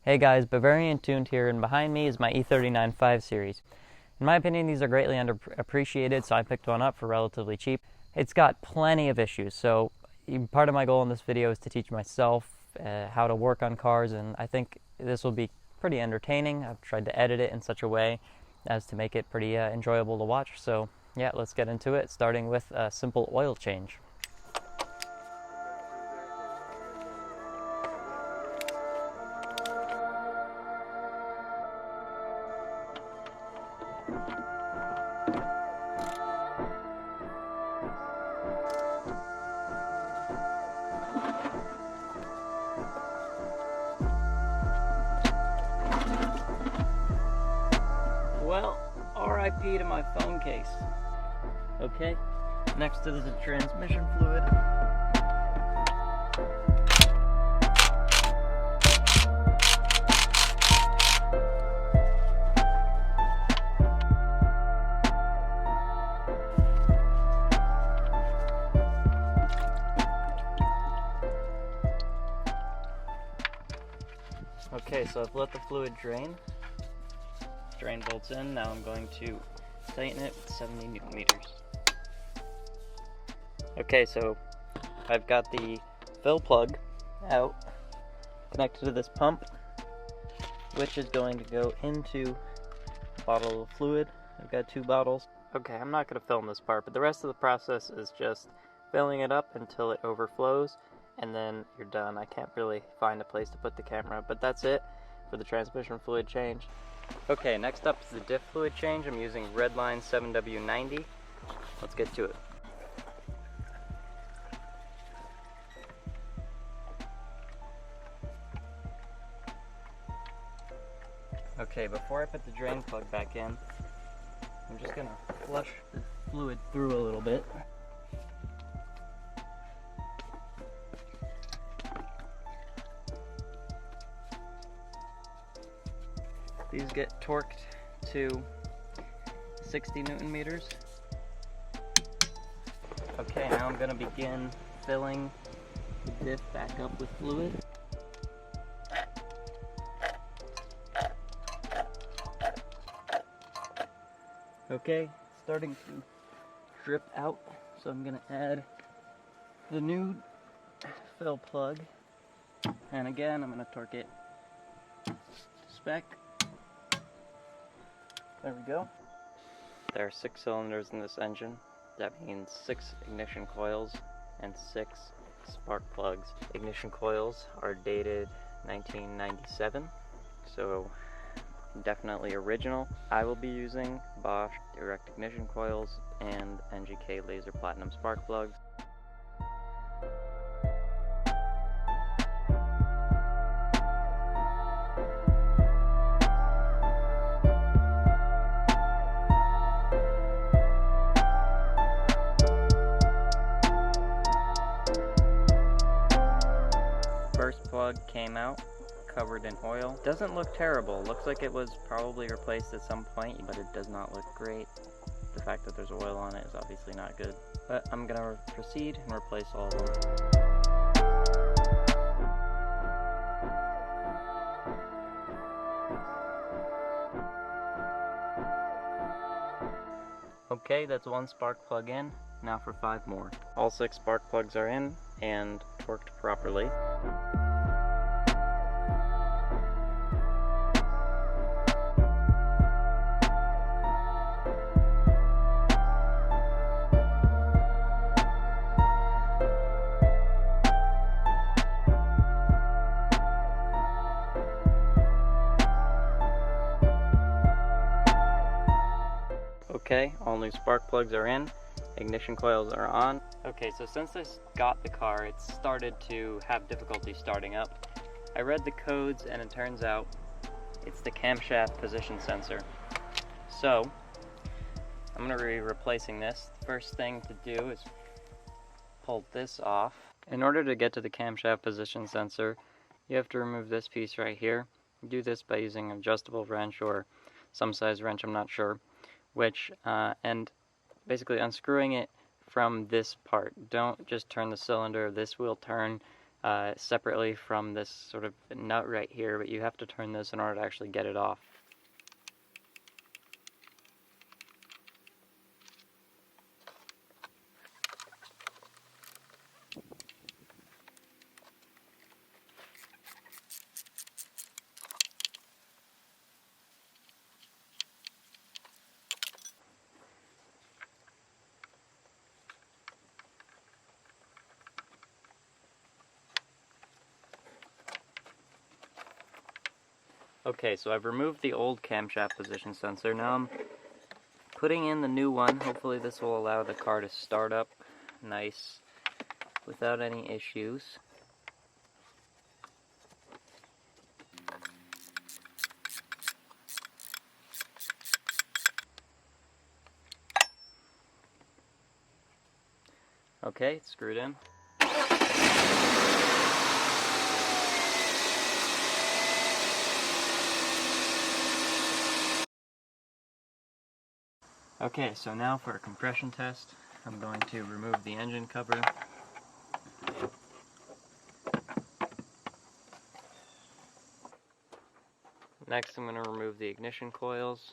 Hey guys, Bavarian Tuned here, and behind me is my E39 5 Series. In my opinion, these are greatly underappreciated, so I picked one up for relatively cheap. It's got plenty of issues, so part of my goal in this video is to teach myself how to work on cars, and I think this will be pretty entertaining. I've tried to edit it in such a way as to make it pretty enjoyable to watch, so yeah, let's get into it, starting with a simple oil change. Well, RIP to my phone case. Okay, next is the transmission fluid. Okay, so I've let the fluid drain. Drain bolts in. Now I'm going to tighten it with 70 Newton meters. Okay, so I've got the fill plug out, connected to this pump, which is going to go into a bottle of fluid. I've got 2 bottles. Okay, I'm not going to film this part, but the rest of the process is just filling it up until it overflows, and then you're done. I can't really find a place to put the camera, but that's it for the transmission fluid change. Okay, next up is the diff fluid change. I'm using Redline 7W90. Let's get to it. Okay, before I put the drain plug back in, I'm just gonna flush the fluid through a little bit. These get torqued to 60 Newton meters. Okay, now I'm going to begin filling the diff back up with fluid. Okay, it's starting to drip out, so I'm going to add the new fill plug. And again, I'm going to torque it to spec. There we go. There are 6 cylinders in this engine. That means 6 ignition coils and 6 spark plugs. Ignition coils are dated 1997, so definitely original. I will be using Bosch direct ignition coils and NGK laser platinum spark plugs. First plug came out covered in oil. Doesn't look terrible. Looks like it was probably replaced at some point, but it does not look great. The fact that there's oil on it is obviously not good. But I'm gonna proceed and replace all of them. Okay, that's 1 spark plug in. Now for 5 more. All 6 spark plugs are in and torqued properly. Okay, all new spark plugs are in, ignition coils are on. Okay, so since this got the car, it started to have difficulty starting up. I read the codes and it turns out it's the camshaft position sensor. So, I'm going to be replacing this. The first thing to do is pull this off. In order to get to the camshaft position sensor, you have to remove this piece right here. You do this by using an adjustable wrench or some size wrench, I'm not sure which, and basically unscrewing it from this part. Don't just turn the cylinder. This will turn separately from this sort of nut right here, but you have to turn this in order to actually get it off. Okay, so I've removed the old camshaft position sensor. Now I'm putting in the new one. Hopefully this will allow the car to start up nice without any issues. Okay, it's screwed in. Okay, so now for a compression test, I'm going to remove the engine cover. Next, I'm going to remove the ignition coils.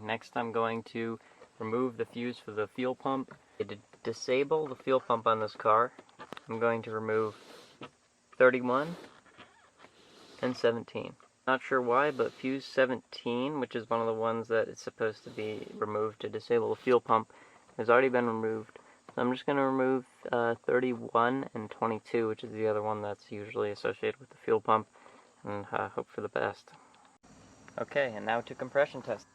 Next, I'm going to remove the fuse for the fuel pump. To disable the fuel pump on this car, I'm going to remove 31 and 17. Not sure why, but fuse 17, which is one of the ones that is supposed to be removed to disable the fuel pump, has already been removed. So I'm just going to remove 31 and 22, which is the other one that's usually associated with the fuel pump, and hope for the best. Okay, and now to compression test.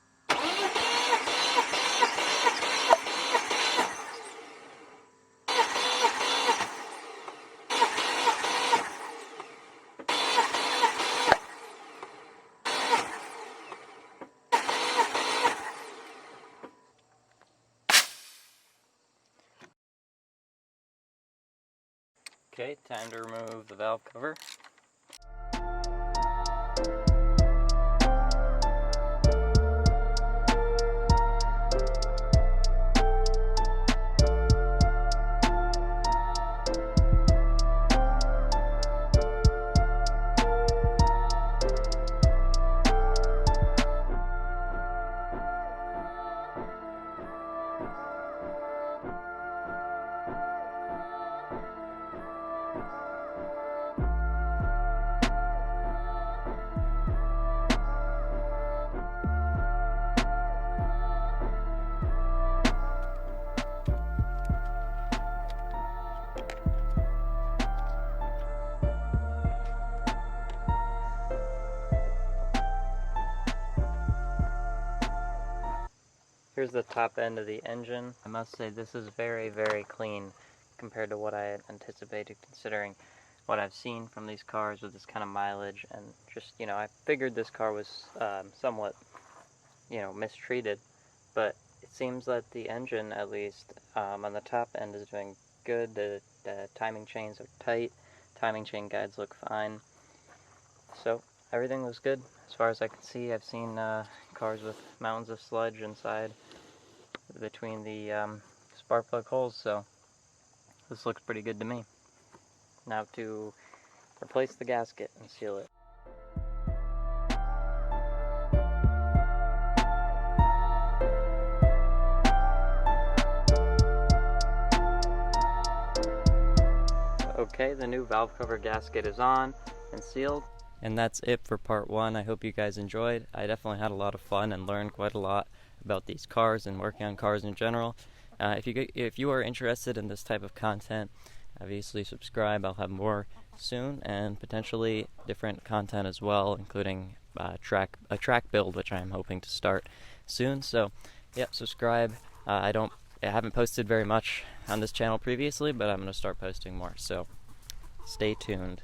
Okay, time to remove the valve cover. Here's the top end of the engine. I must say this is very, very clean compared to what I had anticipated, considering what I've seen from these cars with this kind of mileage, and just, I figured this car was somewhat, mistreated, but it seems that the engine, at least on the top end, is doing good. The timing chains are tight, timing chain guides look fine, so everything looks good. As far as I can see, I've seen cars with mountains of sludge inside between the spark plug holes, so this looks pretty good to me. Now to replace the gasket and seal it. Okay, the new valve cover gasket is on and sealed. And that's it for part 1. I hope you guys enjoyed. I definitely had a lot of fun and learned quite a lot about these cars and working on cars in general. If you are interested in this type of content, obviously subscribe. I'll have more soon, and potentially different content as well, including a track build, which I'm hoping to start soon. So yeah, subscribe. I haven't posted very much on this channel previously, but I'm going to start posting more, so stay tuned.